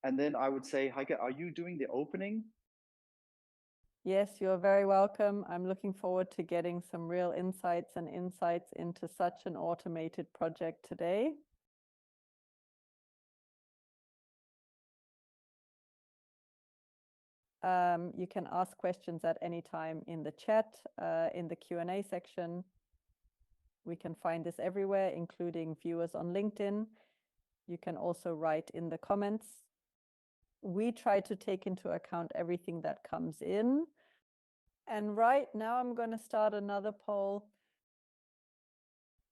And then I would say, Heike, are you doing the opening? Yes, you're very welcome. I'm looking forward to getting some real insights into such an automated project today. You can ask questions at any time in the chat, in the Q&A section. We can find this everywhere, including viewers on LinkedIn. You can also write in the comments. We try to take into account everything that comes in. And right now I'm going to start another poll.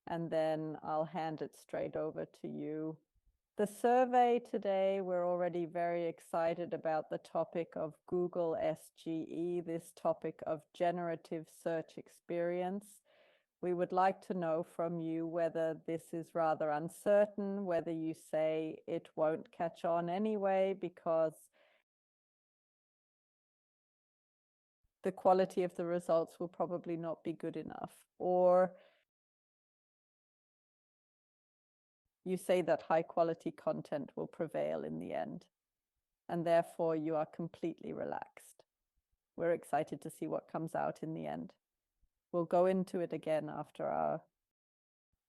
And then I'll hand it straight over to you. The survey today, we're already very excited about the topic of Google SGE, this topic of generative search experience. We would like to know from you whether this is rather uncertain, whether you say it won't catch on anyway because the quality of the results will probably not be good enough, or you say that high quality content will prevail in the end, and therefore you are completely relaxed. We're excited to see what comes out in the end. We'll go into it again after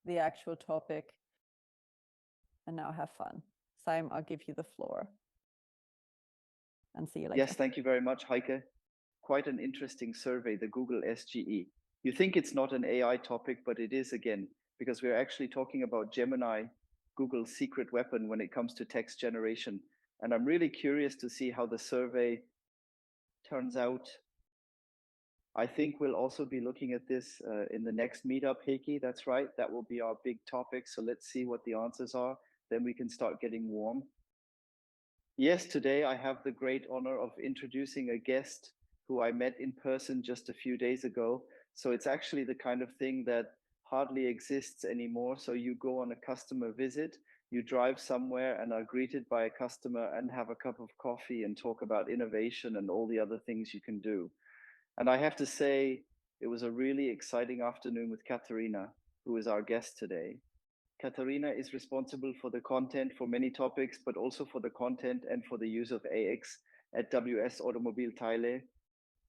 the actual topic. And now have fun. Simon, I'll give you the floor. And see you later. Yes, thank you very much, Heike. Quite an interesting survey, the Google SGE. You think it's not an AI topic, but it is again, because we're actually talking about Gemini, Google's secret weapon when it comes to text generation. And I'm really curious to see how the survey turns out. I think we'll also be looking at this in the next meetup, Heike. That's right. That will be our big topic. So let's see what the answers are. Then we can start getting warm. Yes, today I have the great honor of introducing a guest who I met in person just a few days ago. So it's actually the kind of thing that hardly exists anymore. So you go on a customer visit, you drive somewhere and are greeted by a customer and have a cup of coffee and talk about innovation and all the other things you can do. And I have to say, it was a really exciting afternoon with Katharina, who is our guest today. Katharina is responsible for the content for many topics, but also for the content and for the use of AX at W+S Autoteile.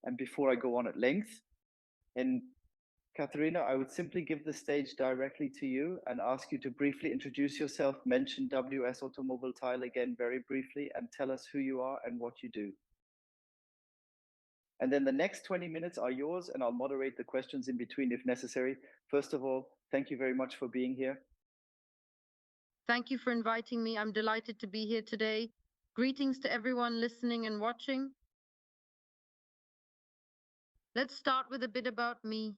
And before I go on at length, and Katharina, I would simply give the stage directly to you and ask you to briefly introduce yourself, mention W+S Autoteile again very briefly, and tell us who you are and what you do. And then the next 20 minutes are yours, and I'll moderate the questions in between if necessary. First of all, thank you very much for being here. Thank you for inviting me. I'm delighted to be here today. Greetings to everyone listening and watching. Let's start with a bit about me.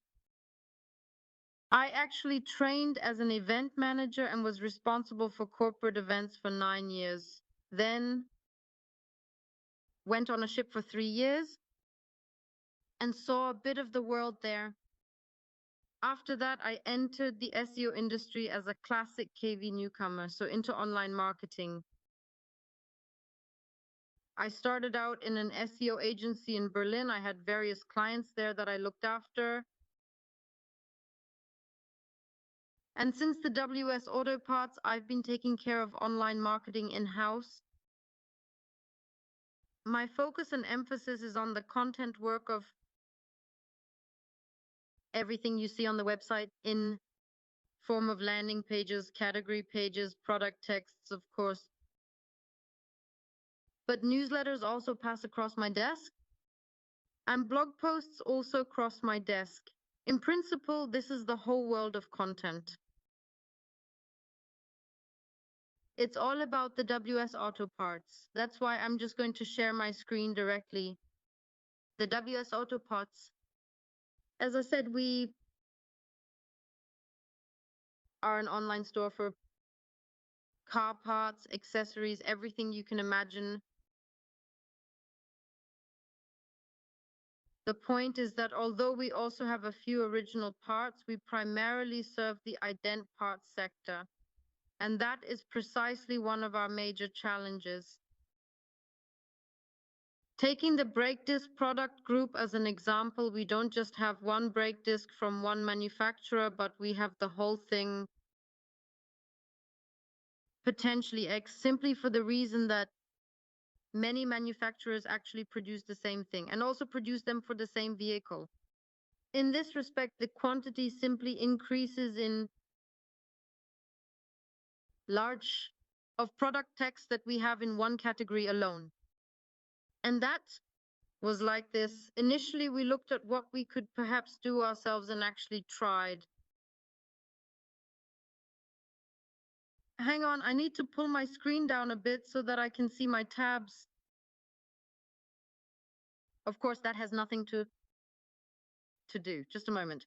I actually trained as an event manager and was responsible for corporate events for 9 years. Then went on a ship for 3 years and saw a bit of the world there. After that, I entered the SEO industry as a classic KV newcomer, so into online marketing. I started out in an SEO agency in Berlin. I had various clients there that I looked after. And since the W+S Auto Parts, I've been taking care of online marketing in-house. My focus and emphasis is on the content work of everything you see on the website in form of landing pages, category pages, product texts, of course. But newsletters also pass across my desk, and blog posts also cross my desk. In principle, this is the whole world of content. It's all about the W+S Auto Parts. That's why I'm just going to share my screen directly. The W+S Auto Parts. As I said, we are an online store for car parts, accessories, everything you can imagine. The point is that although we also have a few original parts, we primarily serve the ident parts sector. And that is precisely one of our major challenges. Taking the brake disc product group as an example, we don't just have one brake disc from one manufacturer, but we have the whole thing potentially X, simply for the reason that many manufacturers actually produce the same thing and also produce them for the same vehicle. In this respect, the quantity simply increases in large of product text that we have in one category alone. And that was like this. Initially, we looked at what we could perhaps do ourselves and actually tried. Hang on, I need to pull my screen down a bit so that I can see my tabs. Of course, that has nothing to do. Just a moment.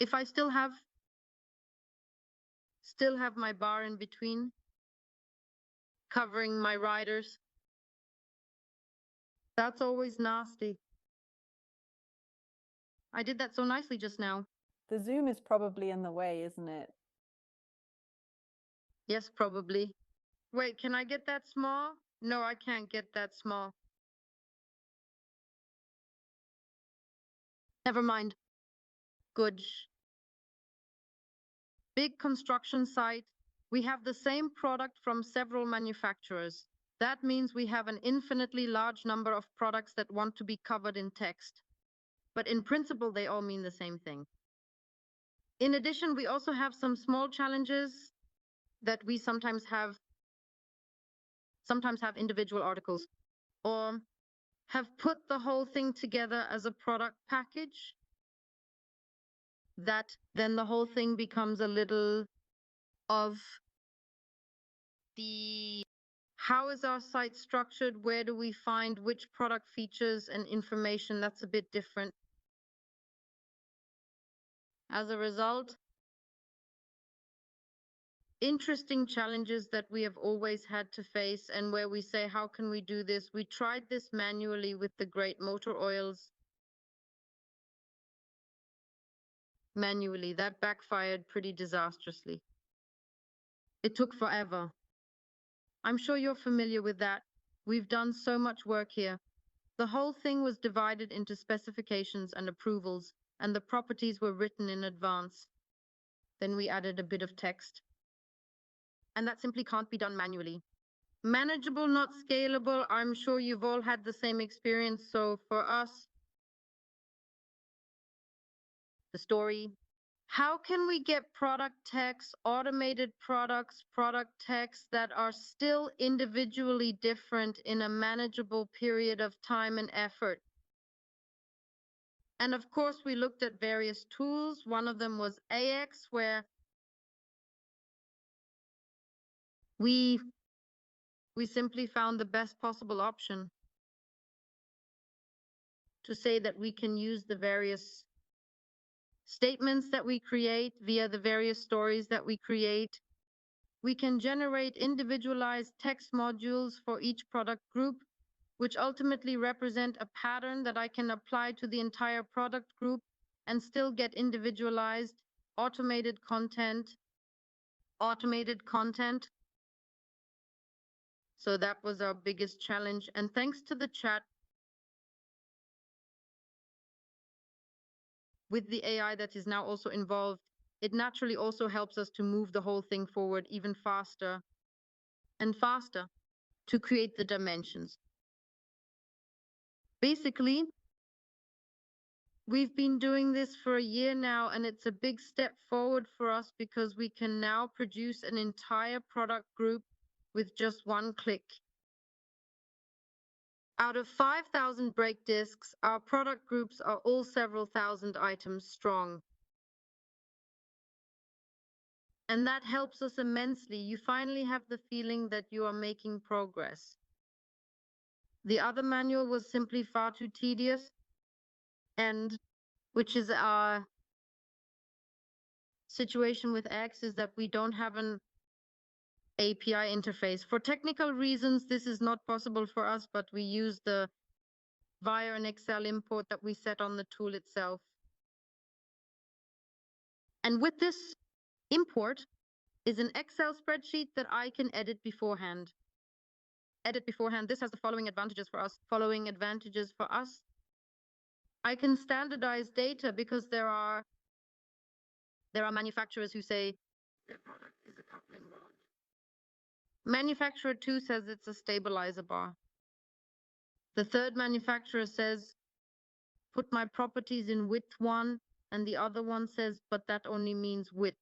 If I still have my bar in between, covering my riders, that's always nasty. I did that so nicely just now. The Zoom is probably in the way, isn't it? Yes, probably. Wait, can I get that small? No, I can't get that small. Never mind. Good. Big construction site. We have the same product from several manufacturers. That means we have an infinitely large number of products that want to be covered in text. But in principle, they all mean the same thing. In addition, we also have some small challenges that we sometimes have individual articles, or have put the whole thing together as a product package, that then the whole thing becomes a little of the how is our site structured, where do we find which product features and information. That's a bit different. As a result, interesting challenges that we have always had to face, and where we say, how can we do this? We tried this manually with the great motor oils. Manually, that backfired pretty disastrously. It took forever. I'm sure you're familiar with that. We've done so much work here. The whole thing was divided into specifications and approvals, and the properties were written in advance. Then we added a bit of text. And that simply can't be done manually. Manageable, not scalable. I'm sure you've all had the same experience. So for us, the story. How can we get product text, automated products, product text that are still individually different in a manageable period of time and effort? And of course, we looked at various tools. One of them was AX, where we simply found the best possible option to say that we can use the various statements that we create via the various stories that we create. We can generate individualized text modules for each product group, which ultimately represent a pattern that I can apply to the entire product group and still get individualized automated content. So that was our biggest challenge. And thanks to the chat, with the AI that is now also involved, it naturally also helps us to move the whole thing forward even faster and faster to create the dimensions. Basically, we've been doing this for a year now, and it's a big step forward for us because we can now produce an entire product group with just one click. Out of 5,000 break discs, our product groups are all several thousand items strong. And that helps us immensely. You finally have the feeling that you are making progress. The other manual was simply far too tedious, and which is our situation with X, is that we don't have an API interface. For technical reasons, this is not possible for us, but we use via an Excel import that we set on the tool itself. And with this import is an Excel spreadsheet that I can edit beforehand. This has the following advantages for us. I can standardize data because there are manufacturers who say Manufacturer 2 says it's a stabilizer bar. The third manufacturer says, put my properties in width 1, and the other one says, but that only means width.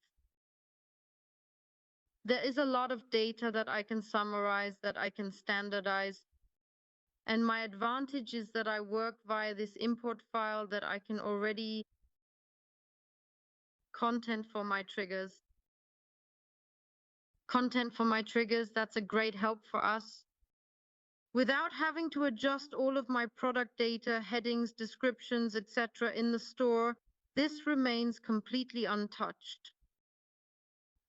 There is a lot of data that I can summarize, that I can standardize. And my advantage is that I work via this import file, that I can already content for my triggers. Content for my triggers, that's a great help for us. Without having to adjust all of my product data, headings, descriptions, etc. in the store, this remains completely untouched.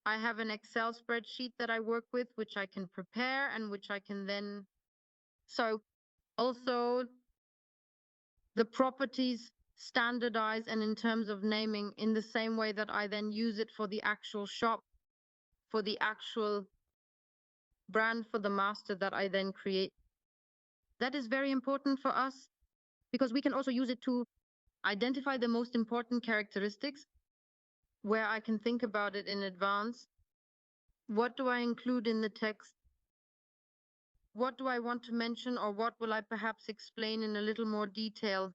I have an Excel spreadsheet that I work with, which I can prepare and which I can then... So also the properties standardize, and in terms of naming, in the same way that I then use it for the actual shop, for the actual brand, for the master that I then create. That is very important for us because we can also use it to identify the most important characteristics where I can think about it in advance. What do I include in the text? What do I want to mention, or what will I perhaps explain in a little more detail?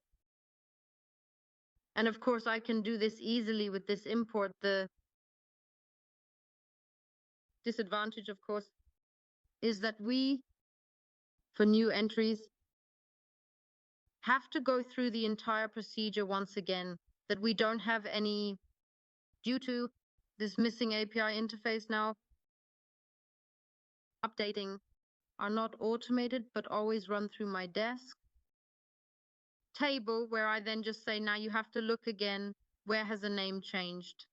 And of course, I can do this easily with this import. The disadvantage, of course, is that we, for new entries, have to go through the entire procedure once again, that we don't have any, due to this missing API interface now, updating are not automated, but always run through my desk table, where I then just say, now you have to look again, where has a name changed?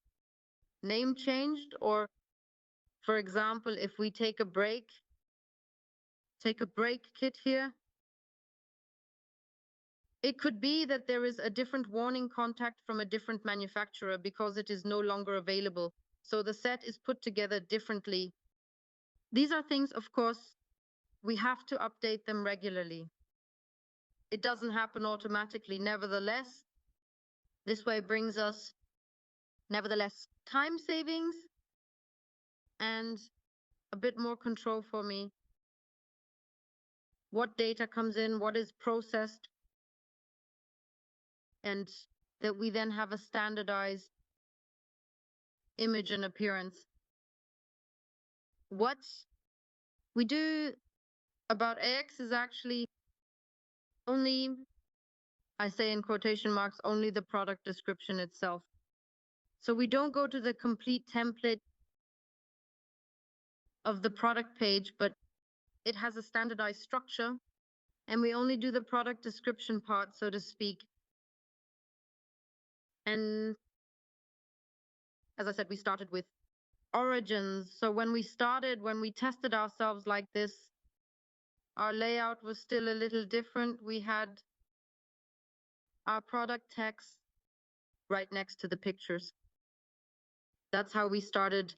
Name changed, or for example, if we take a break kit here, it could be that there is a different warning contact from a different manufacturer because it is no longer available. So the set is put together differently. These are things, of course, we have to update them regularly. It doesn't happen automatically. Nevertheless, this way brings us, nevertheless, time savings and a bit more control for me. What data comes in, what is processed, and that we then have a standardized image and appearance. What we do about AX is actually only, I say in quotation marks, only the product description itself. So we don't go to the complete template of the product page, but it has a standardized structure, and we only do the product description part, so to speak. And as I said, we started with origins. So when we tested ourselves like this, our layout was still a little different. We had our product text right next to the pictures. That's how we started.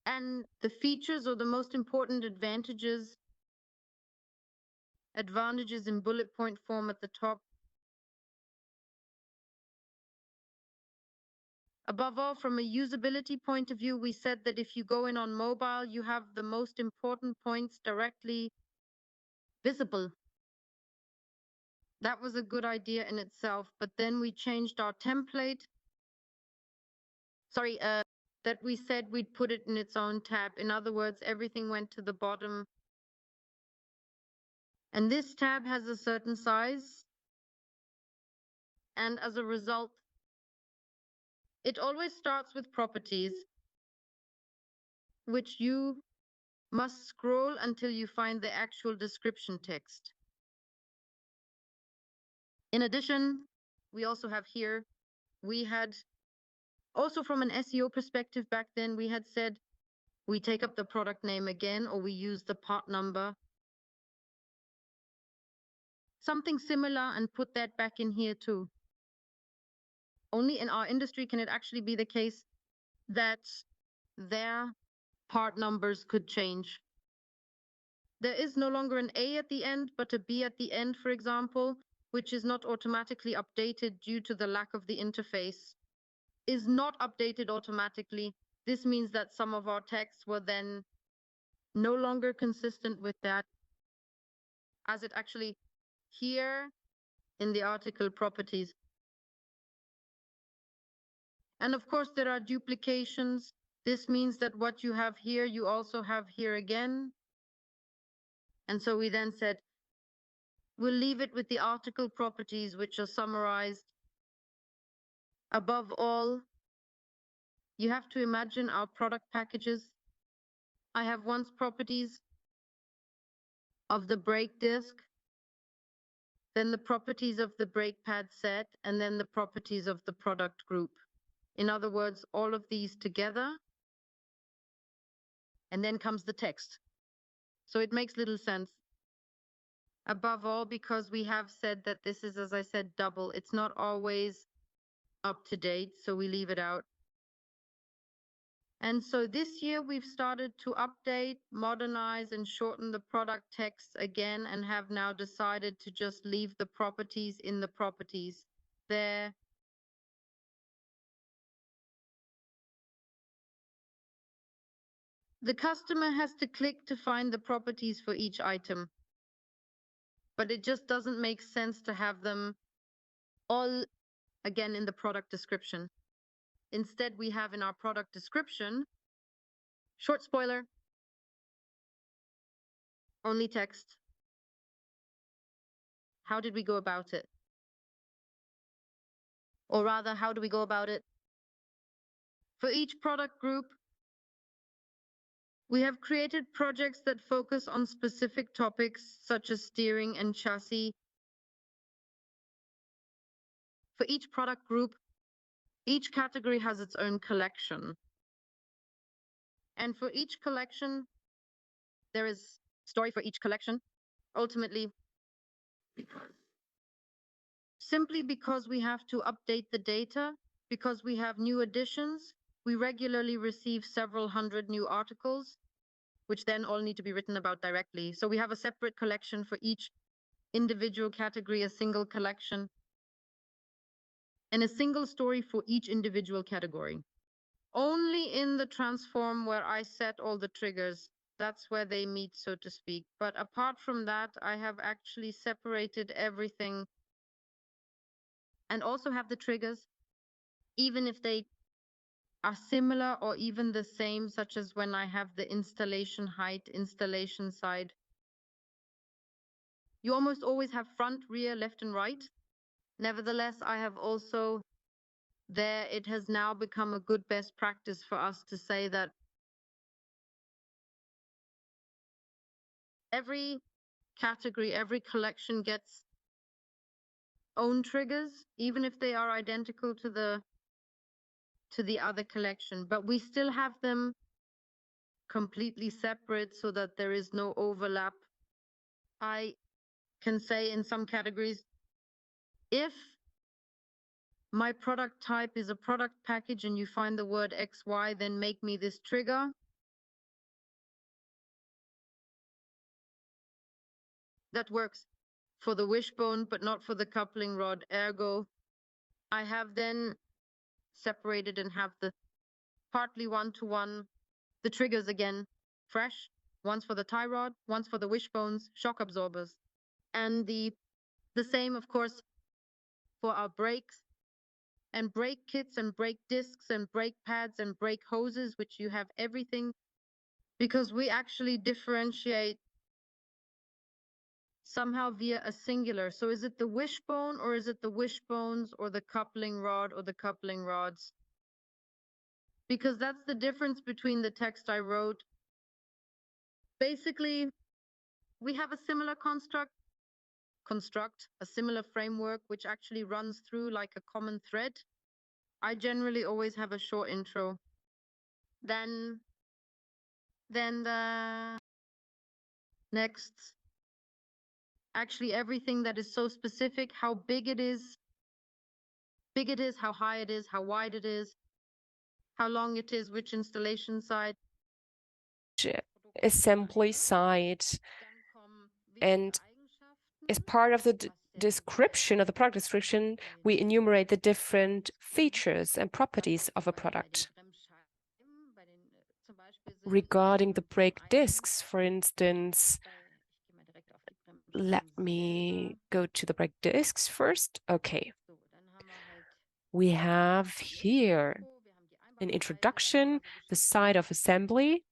And the features, or the most important advantages in bullet point form at the top. Above all, from a usability point of view, we said that if you go in on mobile, you have the most important points directly visible. That was a good idea in itself, but then we changed our template. That we said we'd put it in its own tab. In other words, everything went to the bottom. And this tab has a certain size. And as a result, it always starts with properties, which you must scroll until you find the actual description text. In addition, we also have here, we had also from an SEO perspective back then, we had said we take up the product name again, or we use the part number. Something similar, and put that back in here too. Only in our industry can it actually be the case that their part numbers could change. There is no longer an A at the end, but a B at the end, for example, which is not automatically updated due to the lack of the interface. Is not updated automatically. This means that some of our texts were then no longer consistent with that, as it actually here in the article properties. And of course, there are duplications. This means that what you have here, you also have here again. And so we then said, we'll leave it with the article properties, which are summarized. Above all, you have to imagine our product packages. I have once properties of the brake disc, then the properties of the brake pad set, and then the properties of the product group. In other words, all of these together, and then comes the text. So it makes little sense. Above all, because we have said that this is, as I said, double. It's not always up to date, so we leave it out. And so this year we've started to update, modernize, and shorten the product text again, and have now decided to just leave the properties in the properties there. The customer has to click to find the properties for each item, but it just doesn't make sense to have them all again in the product description. Instead, we have in our product description, short spoiler, only text. How did we go about it? Or rather, how do we go about it? For each product group, we have created projects that focus on specific topics such as steering and chassis. For each product group, each category has its own collection. And for each collection, there is story for each collection. Ultimately, simply because we have to update the data, because we have new additions, we regularly receive several hundred new articles, which then all need to be written about directly. So we have a separate collection for each individual category, a single collection, and a single story for each individual category. Only in the transform where I set all the triggers, that's where they meet, so to speak. But apart from that, I have actually separated everything and also have the triggers, even if they are similar or even the same, such as when I have the installation height, installation side. You almost always have front, rear, left, and right. Nevertheless, I have also there, it has now become a good best practice for us to say that every category, every collection gets own triggers, even if they are identical to the other collection, but we still have them completely separate so that there is no overlap. I can say in some categories, if my product type is a product package and you find the word XY, then make me this trigger. That works for the wishbone, but not for the coupling rod. Ergo, I have then separated and have the partly one-to-one, the triggers again, fresh, once for the tie rod, once for the wishbones, shock absorbers. And the same, of course, for our brakes and brake kits and brake discs and brake pads and brake hoses, which you have everything, because we actually differentiate somehow via a singular. So is it the wishbone or is it the wishbones or the coupling rod or the coupling rods? Because that's the difference between the text I wrote. Basically, we have a similar construct, a similar framework, which actually runs through like a common thread. I generally always have a short intro. Then the next, actually everything that is so specific, how big it is, how high it is, how wide it is, how long it is, which installation side, assembly side, and as part of the description of the product description, we enumerate the different features and properties of a product. regarding the brake discs, for instance, let me go to the brake discs first. Okay. We have here an introduction, the side of assembly,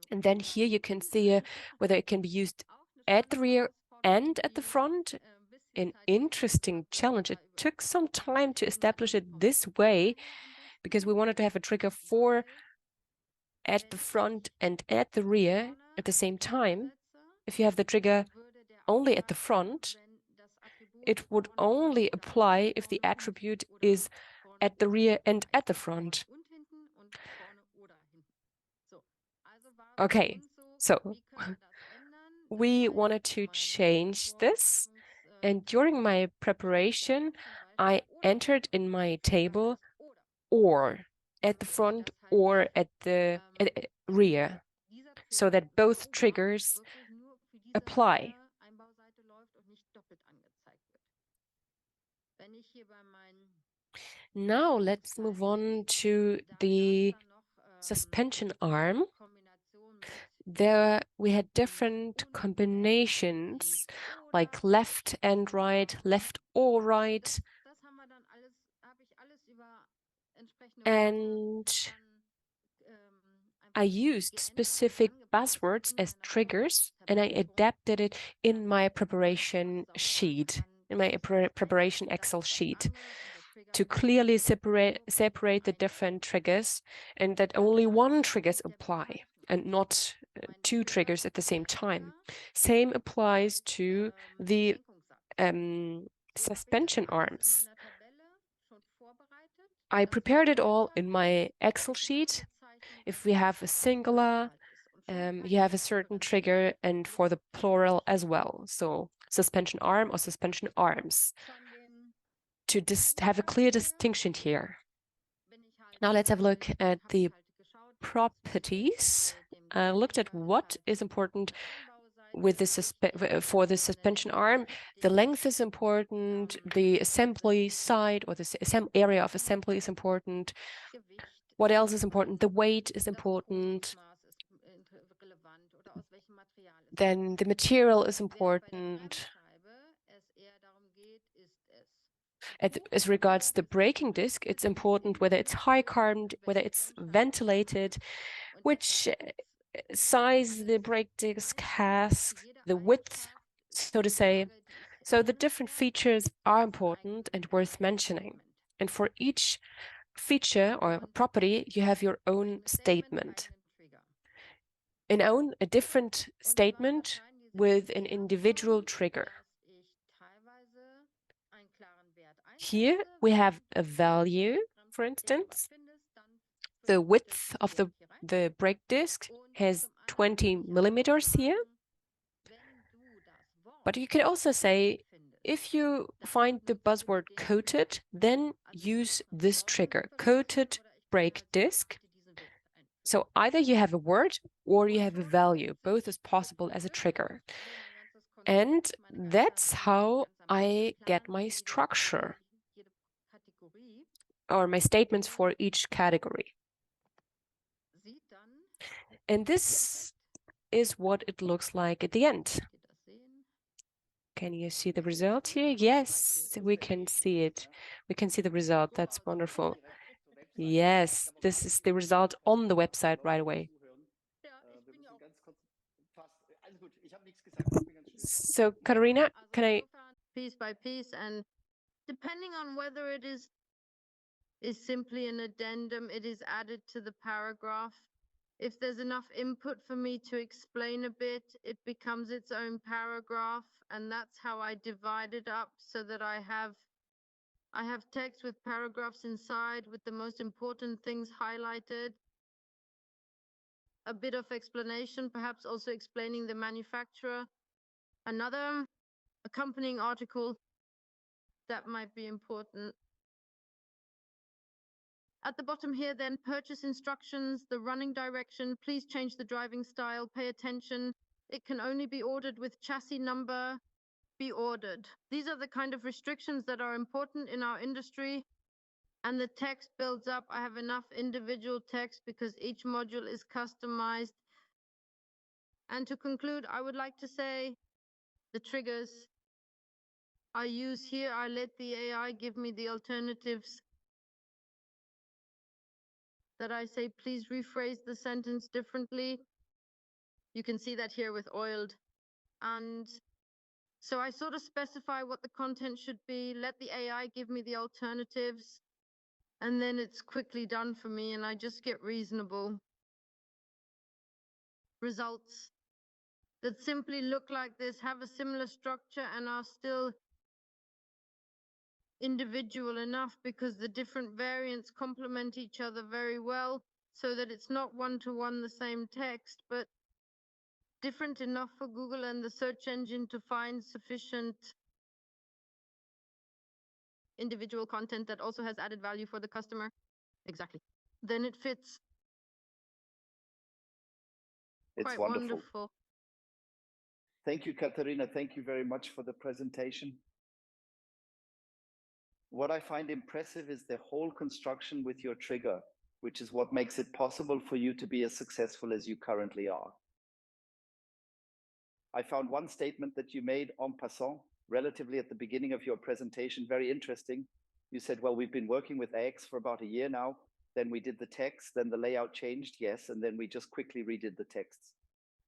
and then here you can see whether it can be used at the rear and at the front. An interesting challenge. It took some time to establish it this way because we wanted to have a trigger for at the front and at the rear at the same time. If you have the trigger only at the front, it would only apply if the attribute is at the rear and at the front. Okay, so we wanted to change this, and during my preparation, I entered in my table or at the front or at the rear, so that both triggers apply. Now let's move on to the suspension arm. There we had different combinations, like left and right, left or right. And I used specific buzzwords as triggers, and I adapted it in my preparation sheet, in my preparation Excel sheet, to clearly separate the different triggers, and that only one triggers apply and not two triggers at the same time. Same applies to the suspension arms. I prepared it all in my Excel sheet. If we have a singular, you have a certain trigger, and for the plural as well. So suspension arm or suspension arms, to have a clear distinction here. Now let's have a look at the properties. I looked at what is important with the for the suspension arm. The length is important, the assembly side or the area of assembly is important. What else is important? The weight is important. Then the material is important. As regards the braking disc, it's important whether it's high carbon, whether it's ventilated, which size the brake disc has, the width, so to say. So the different features are important and worth mentioning. And for each feature or property, you have your own statement. A different statement with an individual trigger. Here we have a value, for instance. The width of the brake disc has 20 millimeters here. But you can also say, if you find the buzzword coated, then use this trigger, coated brake disc. So either you have a word or you have a value. Both is possible as a trigger. And that's how I get my structure or my statements for each category. And this is what it looks like at the end. Can you see the result here? Yes, we can see it. We can see the result. That's wonderful. Yes, this is the result on the website right away. So, Katharina, can I? Piece by piece, and depending on whether it is simply an addendum, it is added to the paragraph. If there's enough input for me to explain a bit, it becomes its own paragraph, and that's how I divide it up so that I have text with paragraphs inside with the most important things highlighted. A bit of explanation, perhaps also explaining the manufacturer. Another accompanying article that might be important. At the bottom here, then, purchase instructions, the running direction, please change the driving style, pay attention. It can only be ordered with chassis number, be ordered. These are the kind of restrictions that are important in our industry. and the text builds up. I have enough individual text because each module is customized. And to conclude, I would like to say the triggers I use here, I let the AI give me the alternatives that I say, please rephrase the sentence differently. You can see that here with oiled. And so I sort of specify what the content should be, let the AI give me the alternatives, and then it's quickly done for me, and I just get reasonable results that simply look like this, have a similar structure, and are still individual enough because the different variants complement each other very well, so that it's not one-to-one the same text, but different enough for Google and the search engine to find sufficient individual content that also has added value for the customer. Exactly. Then it fits. It's Quite wonderful. wonderful. Thank you, Katharina. Thank you very much for the presentation. What I find impressive is the whole construction with your trigger, which is what makes it possible for you to be as successful as you currently are. I found one statement that you made en passant, relatively at the beginning of your presentation, very interesting. You said, well, we've been working with AX for about a year now. Then we did the text, then the layout changed, yes, and then we just quickly redid the texts.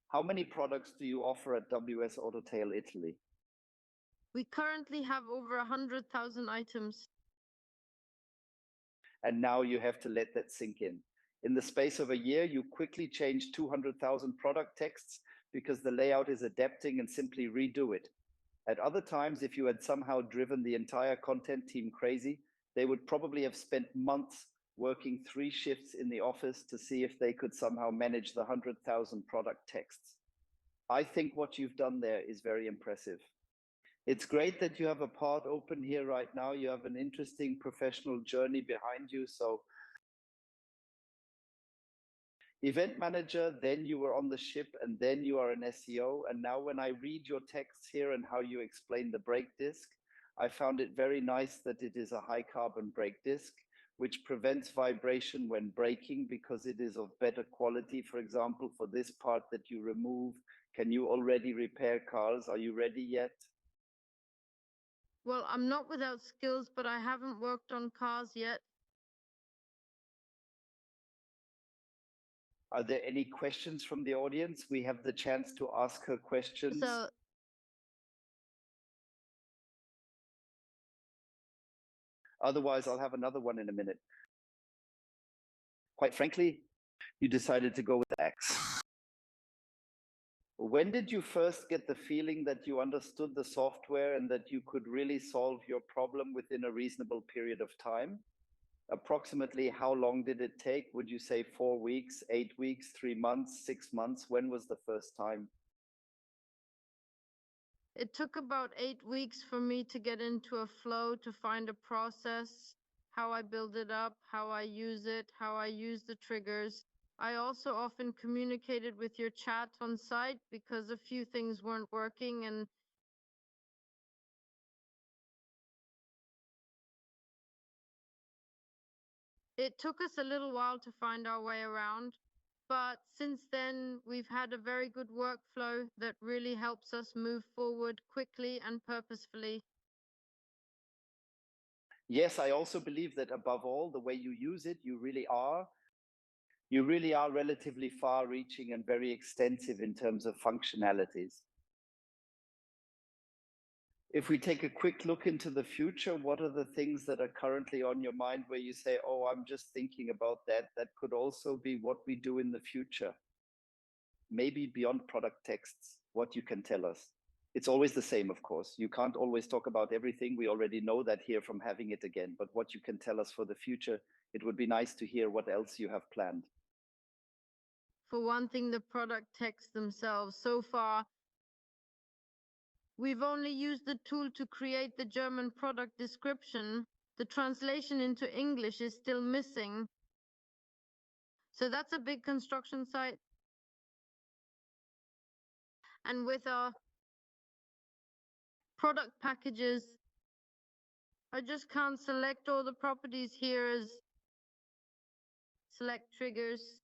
How many products do you offer at W+S Autoteile Italy? We currently have over 100,000 items. And now you have to let that sink in. In the space of a year, you quickly change 200,000 product texts because the layout is adapting and simply redo it. At other times, if you had somehow driven the entire content team crazy, they would probably have spent months working 3 shifts in the office to see if they could somehow manage the 100,000 product texts. I think what you've done there is very impressive. It's great that you have a part open here right now. You have an interesting professional journey behind you. So event manager, then you were on the ship, and then you are an SEO. And now when I read your texts here and how you explain the brake disc, I found it very nice that it is a high carbon brake disc, which prevents vibration when braking because it is of better quality. For example, for this part that you remove, can you already repair cars? Are you ready yet? Well, I'm not without skills, but I haven't worked on cars yet. Are there any questions from the audience? We have the chance to ask her questions. So Otherwise, I'll have another one in a minute. Quite frankly, you decided to go with AX. When did you first get the feeling that you understood the software and that you could really solve your problem within a reasonable period of time? Approximately how long did it take? Would you say 4 weeks, 8 weeks, 3 months, 6 months? When was the first time? it took about 8 weeks for me to get into a flow, to find a process, how I build it up, how I use it, how I use the triggers. I also often communicated with your chat on site because a few things weren't working, and it took us a little while to find our way around. But since then, we've had a very good workflow that really helps us move forward quickly and purposefully. Yes, I also believe that above all, the way you use it, you really are relatively far-reaching and very extensive in terms of functionalities. If we take a quick look into the future, what are the things that are currently on your mind where you say, oh, I'm just thinking about that? That could also be what we do in the future. Maybe beyond product texts, what you can tell us. It's always the same, of course. You can't always talk about everything. We already know that here from having it again. But what you can tell us for the future, it would be nice to hear what else you have planned. For one thing, the product texts themselves. So far, we've only used the tool to create the German product description. The translation into English is still missing. So that's a big construction site. And with our product packages, I just can't select all the properties here as select triggers.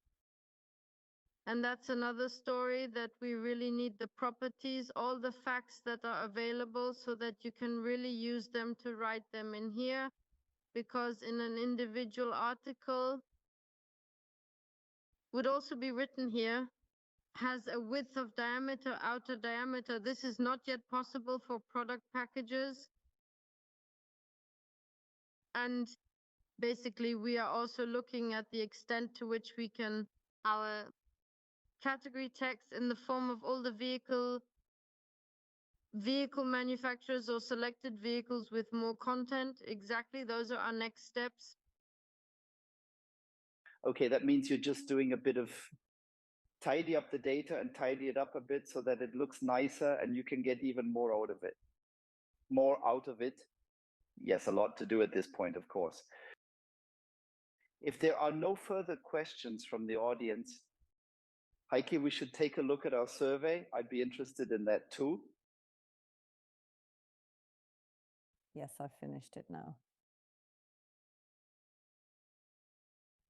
And that's another story, that we really need the properties, all the facts that are available, so that you can really use them to write them in here. Because in an individual article, would also be written here, has a width of diameter, outer diameter. This is not yet possible for product packages. And basically, we are also looking at the extent to which we can, our category text in the form of all the vehicle manufacturers or selected vehicles with more content. Exactly, those are our next steps. Okay, that means you're just doing a bit of tidy up the data and tidy it up a bit so that it looks nicer and you can get even more out of it. More out of it. Yes, a lot to do at this point, of course. If there are no further questions from the audience, Heike, we should take a look at our survey. I'd be interested in that too. Yes, I finished it now.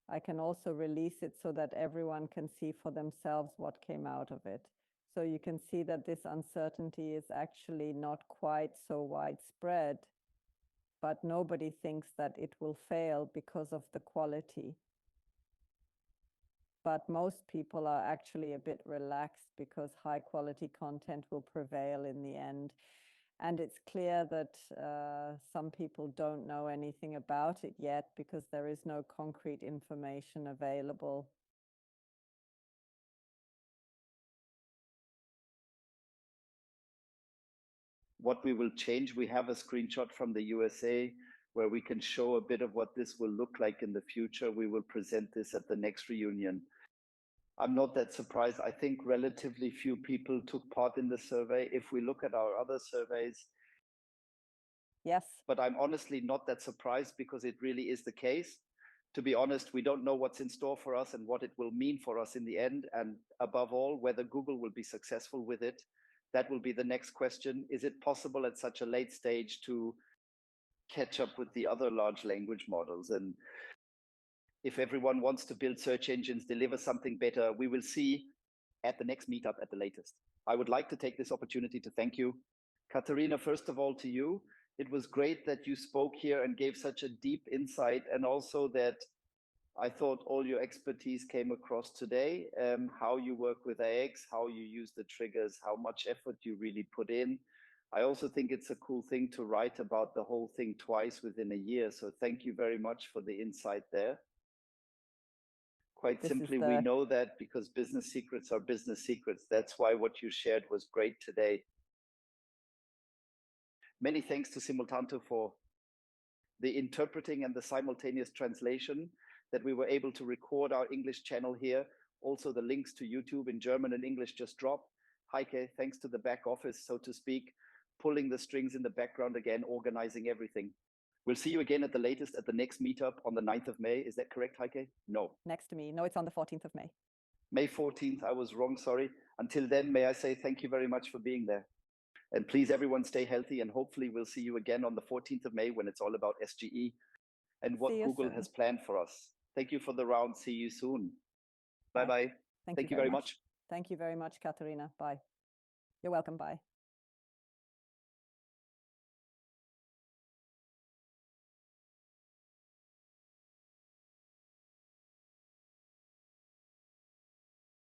I can also release it so that everyone can see for themselves what came out of it. So you can see that this uncertainty is actually not quite so widespread, but nobody thinks that it will fail because of the quality. But most people are actually a bit relaxed because high quality content will prevail in the end. And it's clear that some people don't know anything about it yet because there is no concrete information available. What we will change, we have a screenshot from the USA where we can show a bit of what this will look like in the future. We will present this at the next reunion. I'm not that surprised. I think relatively few people took part in the survey. If we look at our other surveys, yes. But I'm honestly not that surprised because it really is the case. To be honest, we don't know what's in store for us and what it will mean for us in the end. And above all, whether Google will be successful with it. That will be the next question. Is it possible at such a late stage to catch up with the other large language models? And if everyone wants to build search engines, deliver something better, we will see at the next meetup at the latest. I would like to take this opportunity to thank you. Katharina, first of all, to you. It was great that you spoke here and gave such a deep insight, and also that I thought all your expertise came across today, how you work with AX, how you use the triggers, how much effort you really put in. I also think it's a cool thing to write about the whole thing twice within a year. So thank you very much for the insight there. Quite simply, we know that because business secrets are business secrets. That's why what you shared was great today. Many thanks to Simultanto for the interpreting and the simultaneous translation, that we were able to record our English channel here. Also, the links to YouTube in German and English just dropped. Heike, thanks to the back office, so to speak, pulling the strings in the background again, organizing everything. We'll see you again at the latest at the next meetup on the 9th of May. Is that correct, Heike? No. Next to me. No, it's on the 14th of May. May 14th. I was wrong, sorry. Until then, may I say thank you very much for being there. And please, everyone, stay healthy. And hopefully we'll see you again on the 14th of May when it's all about SGE and what Google has planned for us. Thank you for the round. See you soon. Bye-bye. Thank you very much. Thank you very much, Katharina. Bye. You're welcome. Bye.